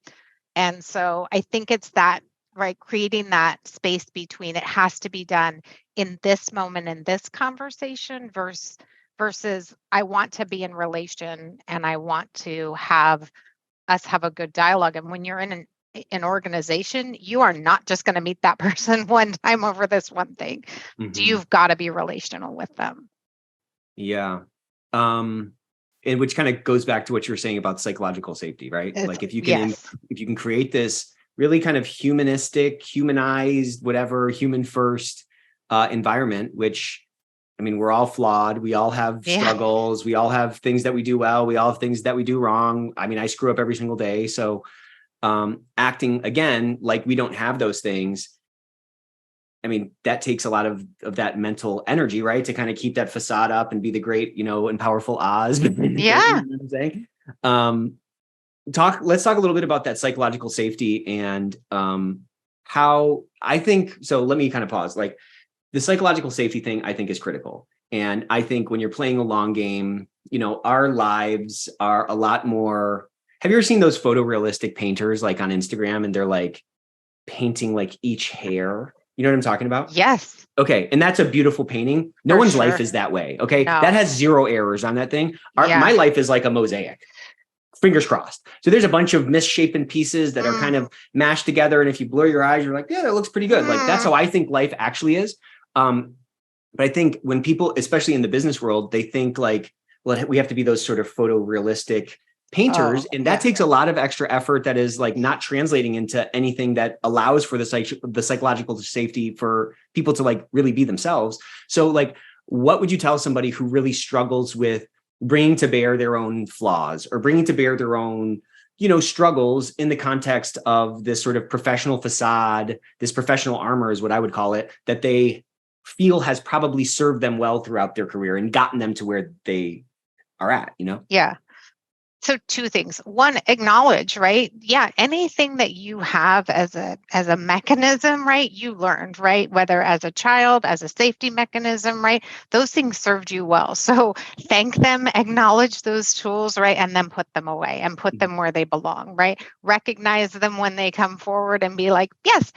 And so I think it's that, right, creating that space between it has to be done in this moment, in this conversation versus I want to be in relation and I want to have us have a good dialogue. And when you're in an organization, you are not just going to meet that person one time over this one thing. Mm-hmm. You've got to be relational with them. Yeah. And which kind of goes back to what you were saying about psychological safety, right? Like if you can create this really kind of humanized, whatever, human first environment, which, I mean, we're all flawed. We all have Yeah. struggles. We all have things that we do well. We all have things that we do wrong. I mean, I screw up every single day. So acting again, like we don't have those things. I mean, that takes a lot of that mental energy, right? To kind of keep that facade up and be the great, and powerful Oz. Yeah. You know what I'm saying? Let's talk a little bit about that psychological safety and how I think, so let me kind of pause. Like the psychological safety thing, I think is critical. And I think when you're playing a long game, our lives are a lot more. Have you ever seen those photorealistic painters like on Instagram and they're like painting like each hair? You know what I'm talking about? Yes. Okay. And that's a beautiful painting. No For one's sure. life is that way. Okay. No. That has 0 errors on that thing. Yeah. My life is like a mosaic. Fingers crossed. So there's a bunch of misshapen pieces that are kind of mashed together. And if you blur your eyes, you're like, yeah, that looks pretty good. Like that's how I think life actually is. But I think when people, especially in the business world, they think like, well, we have to be those sort of photorealistic painters. And that takes a lot of extra effort that is like not translating into anything that allows for the psychological safety for people to like really be themselves. So like, what would you tell somebody who really struggles with bringing to bear their own flaws or bringing to bear their own, struggles in the context of this sort of professional facade, this professional armor is what I would call it, that they feel has probably served them well throughout their career and gotten them to where they are at, Yeah. So 2 things. One, acknowledge, right? Yeah, anything that you have as a mechanism, right? You learned, right? Whether as a child, as a safety mechanism, right? Those things served you well. So thank them, acknowledge those tools, right? And then put them away and put them where they belong, right? Recognize them when they come forward and be like, yes,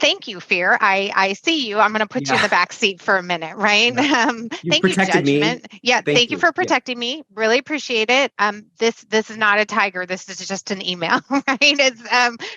thank you, fear. I see you. I'm going to put you in the back seat for a minute, right? Thank you, judgment. Me. Yeah, thank you for protecting me. Really appreciate it. This is not a tiger. This is just an email, right? It's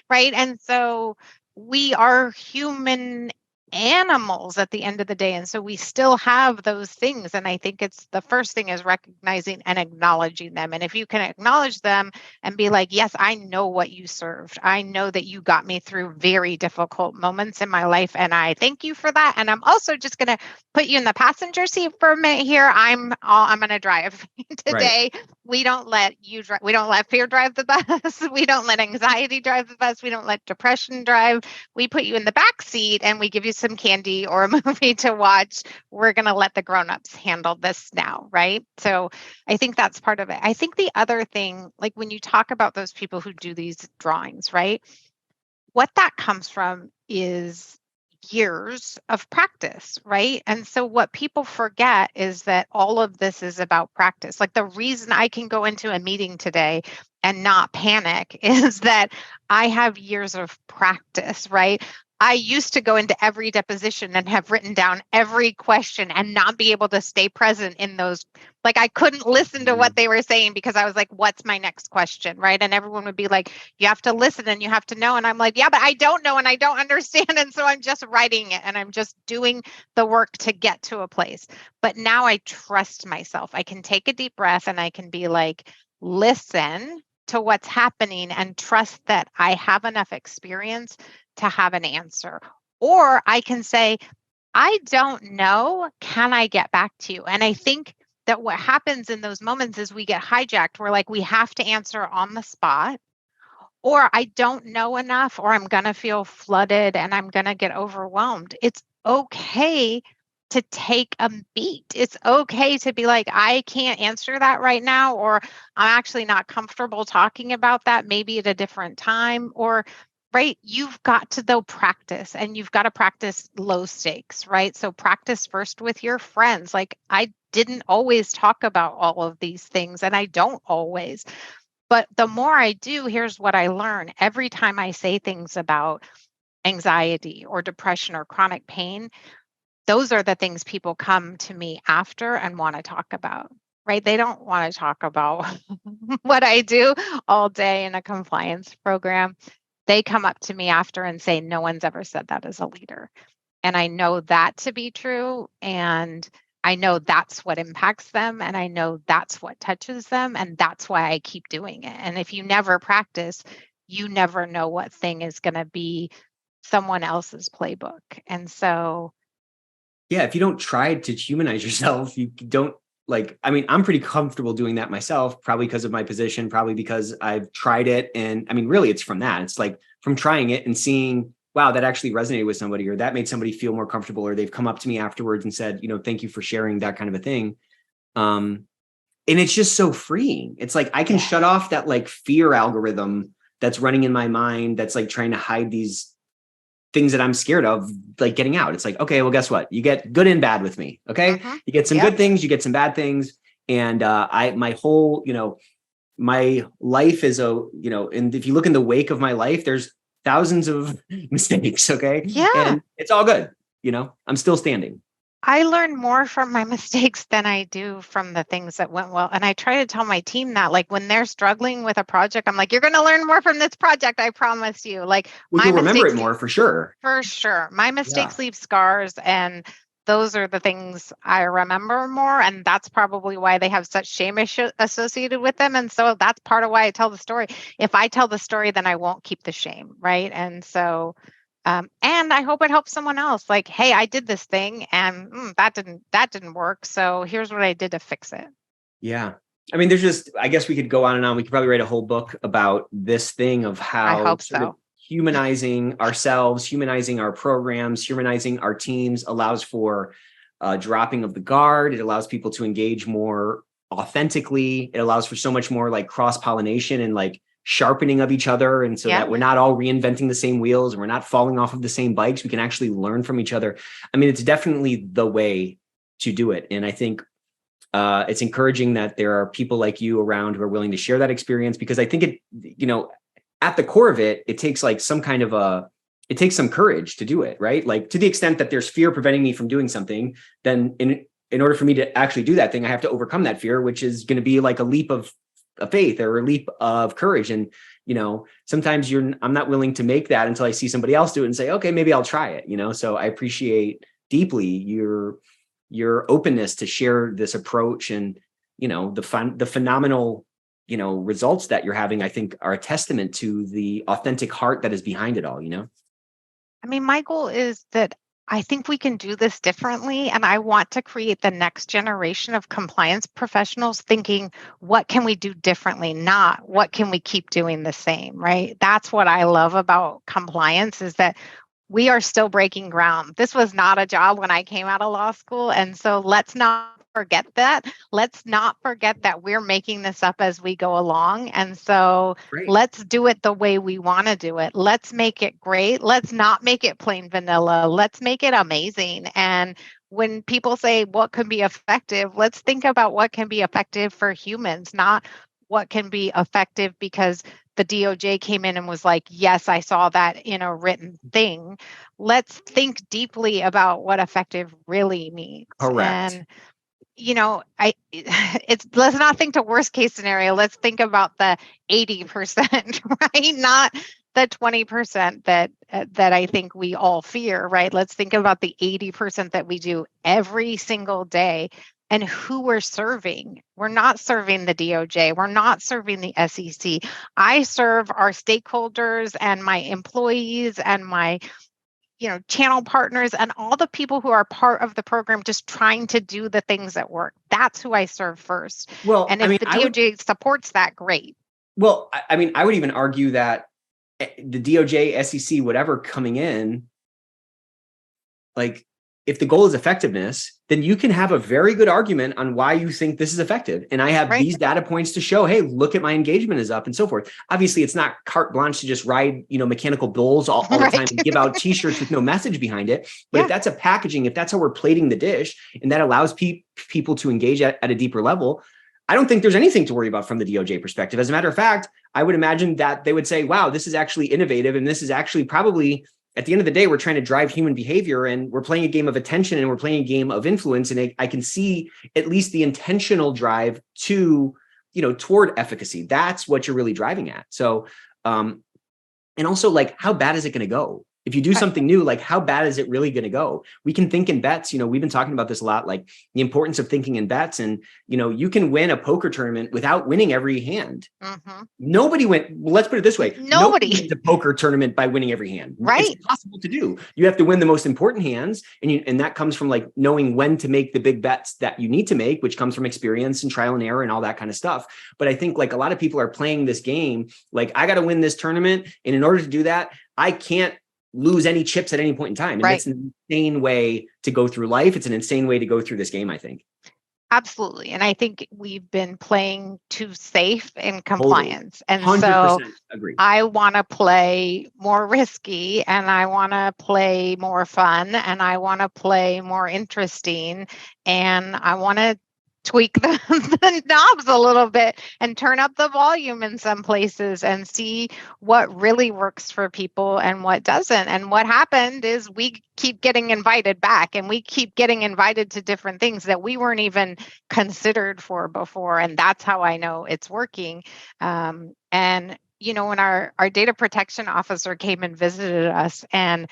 right. And so we are human animals at the end of the day. And so we still have those things. And I think it's the first thing is recognizing and acknowledging them. And if you can acknowledge them and be like, yes, I know what you served. I know that you got me through very difficult moments in my life. And I thank you for that. And I'm also just going to put you in the passenger seat for a minute here. I'm going to drive today. Right. We don't let you drive. We don't let fear drive the bus. We don't let anxiety drive the bus. We don't let depression drive. We put you in the back seat and we give you some candy or a movie to watch. We're going to let the grownups handle this now, right? So I think that's part of it. I think the other thing, like when you talk about those people who do these drawings, right? What that comes from is years of practice, right? And so what people forget is that all of this is about practice. Like the reason I can go into a meeting today and not panic is that I have years of practice, right? I used to go into every deposition and have written down every question and not be able to stay present in those. Like I couldn't listen to what they were saying because I was like, what's my next question? Right. And everyone would be like, you have to listen and you have to know. And I'm like, yeah, but I don't know and I don't understand. And so I'm just writing it and I'm just doing the work to get to a place. But now I trust myself. I can take a deep breath and I can be like, listen to what's happening and trust that I have enough experience to have an answer. Or I can say, I don't know. Can I get back to you? And I think that what happens in those moments is we get hijacked. We're like, we have to answer on the spot, or I don't know enough, or I'm going to feel flooded and I'm going to get overwhelmed. It's okay to take a beat. It's okay to be like, I can't answer that right now, or I'm actually not comfortable talking about that, maybe at a different time, or right, you've got to though practice and you've got to practice low stakes, right? So practice first with your friends. Like I didn't always talk about all of these things and I don't always, but the more I do, here's what I learn. Every time I say things about anxiety or depression or chronic pain, those are the things people come to me after and want to talk about, right? They don't want to talk about what I do all day in a compliance program. They come up to me after and say, no one's ever said that as a leader. And I know that to be true. And I know that's what impacts them. And I know that's what touches them. And that's why I keep doing it. And if you never practice, you never know what thing is going to be someone else's playbook. And so Yeah, if you don't try to humanize yourself, you don't I mean, I'm pretty comfortable doing that myself, probably because of my position, probably because I've tried it. And I mean, really, it's from that. It's like from trying it and seeing, wow, that actually resonated with somebody, or that made somebody feel more comfortable, or they've come up to me afterwards and said, thank you for sharing, that kind of a thing. And it's just so freeing. It's like I can shut off that fear algorithm that's running in my mind that's trying to hide these things that I'm scared of, getting out. It's like, okay, well, guess what? You get good and bad with me. Okay. You get some good things, you get some bad things. And my whole, my life is and if you look in the wake of my life, there's thousands of mistakes. Okay. Yeah. And it's all good. I'm still standing. I learn more from my mistakes than I do from the things that went well. And I try to tell my team that, when they're struggling with a project, I'm like, you're going to learn more from this project. I promise you. You'll remember it more for sure. For sure. My mistakes leave scars, and those are the things I remember more. And that's probably why they have such shame associated with them. And so that's part of why I tell the story. If I tell the story, then I won't keep the shame. Right. And so and I hope it helps someone else. Hey, I did this thing and that didn't work. So here's what I did to fix it. Yeah. I mean, I guess we could go on and on. We could probably write a whole book about this thing of how I hope so. Humanizing ourselves, humanizing our programs, humanizing our teams allows for dropping of the guard. It allows people to engage more authentically. It allows for so much more cross-pollination and sharpening of each other. And so that we're not all reinventing the same wheels, and we're not falling off of the same bikes. We can actually learn from each other. I mean, it's definitely the way to do it. And I think it's encouraging that there are people like you around who are willing to share that experience, because I think at the core of it, it takes some courage to do it, right? To the extent that there's fear preventing me from doing something, then in order for me to actually do that thing, I have to overcome that fear, which is going to be a leap of faith or a leap of courage. And, sometimes I'm not willing to make that until I see somebody else do it and say, okay, maybe I'll try it, so I appreciate deeply your openness to share this approach, and, the phenomenal, results that you're having, I think are a testament to the authentic heart that is behind it all, I mean, my goal is that I think we can do this differently. And I want to create the next generation of compliance professionals thinking, what can we do differently? Not what can we keep doing the same, right? That's what I love about compliance, is that we are still breaking ground. This was not a job when I came out of law school. And so let's not forget that. Let's not forget that we're making this up as we go along. And so let's do it the way we want to do it. Let's make it great. Let's not make it plain vanilla. Let's make it amazing. And when people say what can be effective, let's think about what can be effective for humans, not what can be effective because the DOJ came in and was like, yes, I saw that in a written thing. Let's think deeply about what effective really means. Correct. And let's not think to worst case scenario. Let's think about the 80%, right? Not the 20% that I think we all fear, right? Let's think about the 80% that we do every single day and who we're serving. We're not serving the DOJ. We're not serving the SEC. I serve our stakeholders and my employees and my channel partners and all the people who are part of the program, just trying to do the things that work. That's who I serve first. Well, and if the DOJ supports that, great. Well, I mean, I would even argue that the DOJ, SEC, whatever coming in, if the goal is effectiveness, then you can have a very good argument on why you think this is effective. And I have these data points to show, hey, look at my engagement is up and so forth. Obviously, it's not carte blanche to just ride, mechanical bulls all the time and give out t-shirts with no message behind it. But if that's a packaging, if that's how we're plating the dish, and that allows people to engage at a deeper level, I don't think there's anything to worry about from the DOJ perspective. As a matter of fact, I would imagine that they would say, wow, this is actually innovative. And this is actually probably, at the end of the day, we're trying to drive human behavior, and we're playing a game of attention, and we're playing a game of influence. And I can see at least the intentional drive to, toward efficacy. That's what you're really driving at. So, and also how bad is it going to go? If you do something new, like how bad is it really going to go? We can think in bets. We've been talking about this a lot, like the importance of thinking in bets. And, you can win a poker tournament without winning every hand. Nobody went, well, let's put it this way. Nobody wins a poker tournament by winning every hand. Right. It's impossible to do. You have to win the most important hands. And that comes from like knowing when to make the big bets that you need to make, which comes from experience and trial and error and all that kind of stuff. But I think like a lot of people are playing this game, like I got to win this tournament. And in order to do that, I can't lose any chips at any point in time. And It's an insane way to go through life. It's an insane way to go through this game, I think. Absolutely. And I think we've been playing too safe in compliance. And 100% so agree. I want to play more risky, and I want to play more fun, and I want to play more interesting, and I want to tweak the knobs a little bit and turn up the volume in some places and see what really works for people and what doesn't. And what happened is we keep getting invited back, and we keep getting invited to different things that we weren't even considered for before. And that's how I know it's working. And when our data protection officer came and visited us, and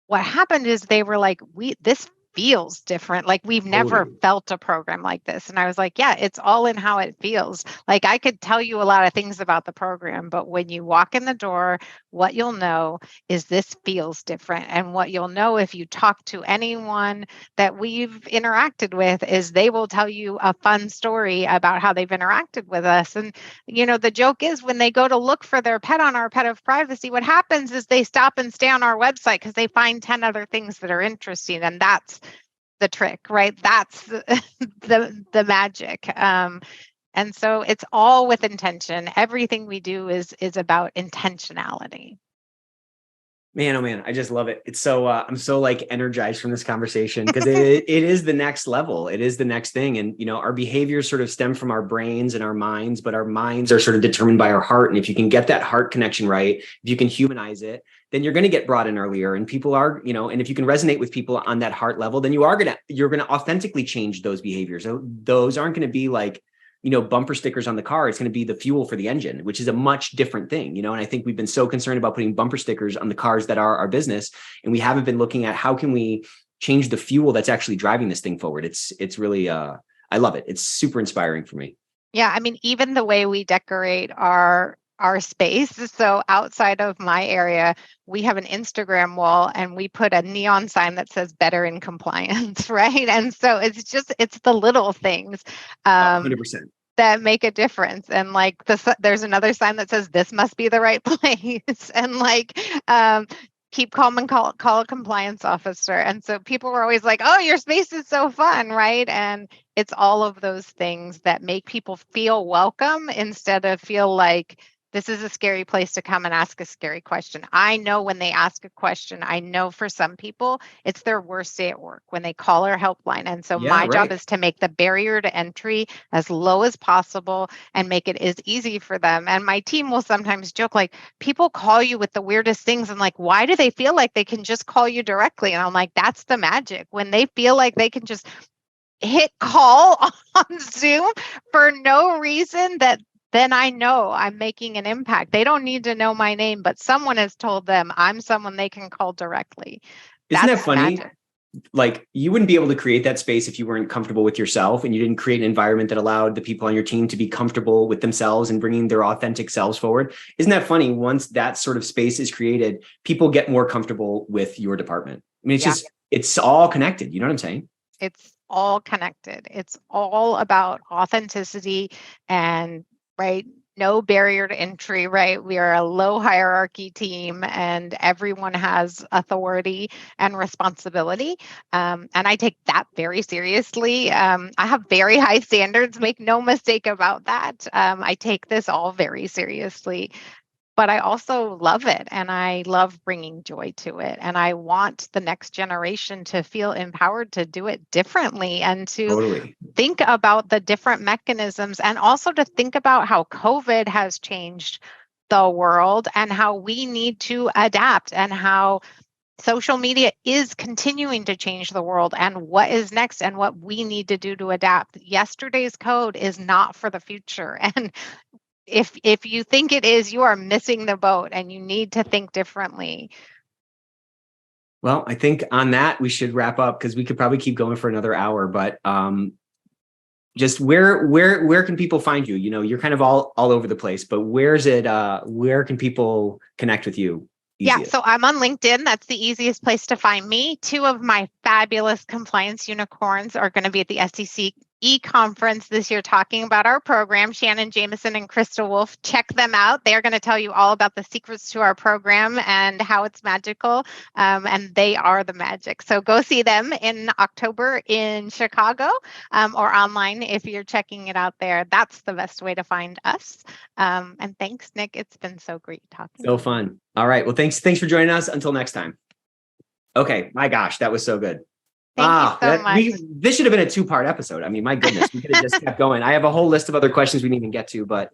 what happened is they were like, this feels different. Like we've never felt a program like this. And I was like, yeah, it's all in how it feels. Like I could tell you a lot of things about the program, but when you walk in the door, what you'll know is this feels different. And what you'll know if you talk to anyone that we've interacted with is they will tell you a fun story about how they've interacted with us. And, the joke is when they go to look for their pet on our Pet of Privacy, what happens is they stop and stay on our website because they find 10 other things that are interesting. And that's the trick, right? That's the magic. And so it's all with intention. Everything we do is about intentionality. Man, oh man, I just love it. It's so I'm so like energized from this conversation because it is the next level. It is the next thing. And our behaviors sort of stem from our brains and our minds, but our minds are sort of determined by our heart. And if you can get that heart connection right, if you can humanize it, then you're going to get brought in earlier. And people are, and if you can resonate with people on that heart level, then you're going to authentically change those behaviors. So those aren't going to be like, bumper stickers on the car. It's going to be the fuel for the engine, which is a much different thing, and I think we've been so concerned about putting bumper stickers on the cars that are our business. And we haven't been looking at how can we change the fuel that's actually driving this thing forward. It's really, I love it. It's super inspiring for me. Yeah. I mean, even the way we decorate our space. So outside of my area, we have an Instagram wall and we put a neon sign that says better in compliance, right? And so it's the little things 100%. That make a difference. And like there's another sign that says this must be the right place. And like keep calm and call a compliance officer. And so people were always like, oh, your space is so fun, right? And it's all of those things that make people feel welcome instead of feel like this is a scary place to come and ask a scary question. I know when they ask a question, I know for some people, it's their worst day at work when they call our helpline. And so my job is to make the barrier to entry as low as possible and make it as easy for them. And my team will sometimes joke, like, people call you with the weirdest things. And like, why do they feel like they can just call you directly? And I'm like, that's the magic. When they feel like they can just hit call on Zoom for no reason, then I know I'm making an impact. They don't need to know my name, but someone has told them I'm someone they can call directly. Isn't that funny? Magic. Like you wouldn't be able to create that space if you weren't comfortable with yourself and you didn't create an environment that allowed the people on your team to be comfortable with themselves and bringing their authentic selves forward. Isn't that funny? Once that sort of space is created, people get more comfortable with your department. I mean, it's all connected. You know what I'm saying? It's all connected. It's all about authenticity and right? No barrier to entry, right? We are a low hierarchy team and everyone has authority and responsibility. And I take that very seriously. I have very high standards, make no mistake about that. I take this all very seriously. But I also love it and I love bringing joy to it. And I want the next generation to feel empowered to do it differently and to think about the different mechanisms and also to think about how COVID has changed the world and how we need to adapt and how social media is continuing to change the world and what is next and what we need to do to adapt. Yesterday's code is not for the future. And if you think it is, you are missing the boat and you need to think differently. Well, I think on that we should wrap up because we could probably keep going for another hour, but just where can people find you? You're kind of all over the place, but where can people connect with you? Yeah, so I'm on LinkedIn. That's the easiest place to find me. 2 of my fabulous compliance unicorns are going to be at the SEC conference this year talking about our program. Shannon Jameson and Krista Wolf. Check them out. They're going to tell you all about the secrets to our program and how it's magical. And they are the magic. So go see them in October in Chicago, or online if you're checking it out there. That's the best way to find us. And thanks, Nick. It's been so great talking. So fun. All right. Well, thanks for joining us. Until next time. Okay. My gosh, that was so good. Thank you so much. This should have been a 2-part episode. I mean, my goodness, we could have just kept going. I have a whole list of other questions we didn't even get to, but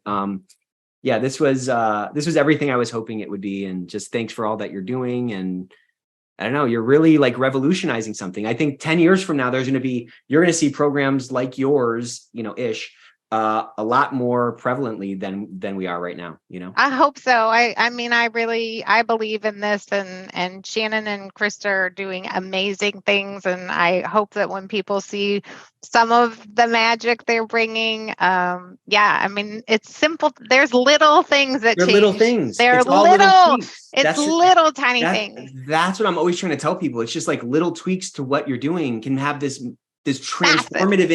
yeah, this was everything I was hoping it would be. And just thanks for all that you're doing. And I don't know, you're really like revolutionizing something. I think 10 years from now, you're going to see programs like yours, ish, a lot more prevalently than we are right now. I hope so. I mean, I believe in this, and Shannon and Krista are doing amazing things. And I hope that when people see some of the magic they're bringing, I mean, it's simple. There's little things that change. Little things. They're little tiny things. That's what I'm always trying to tell people. It's just like little tweaks to what you're doing can have this transformative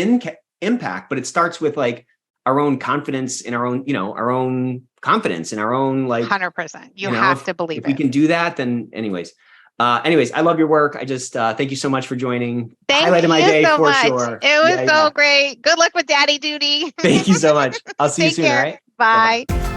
impact, but it starts with like our own confidence in our own confidence in our own, like 100%. You have to believe if we can do that, then anyways, I love your work. I just thank you so much for joining. Thank you my day so for much. sure. It was so great. Good luck with daddy duty. Thank you so much. I'll see you soon. Care. All right. Bye. Bye-bye.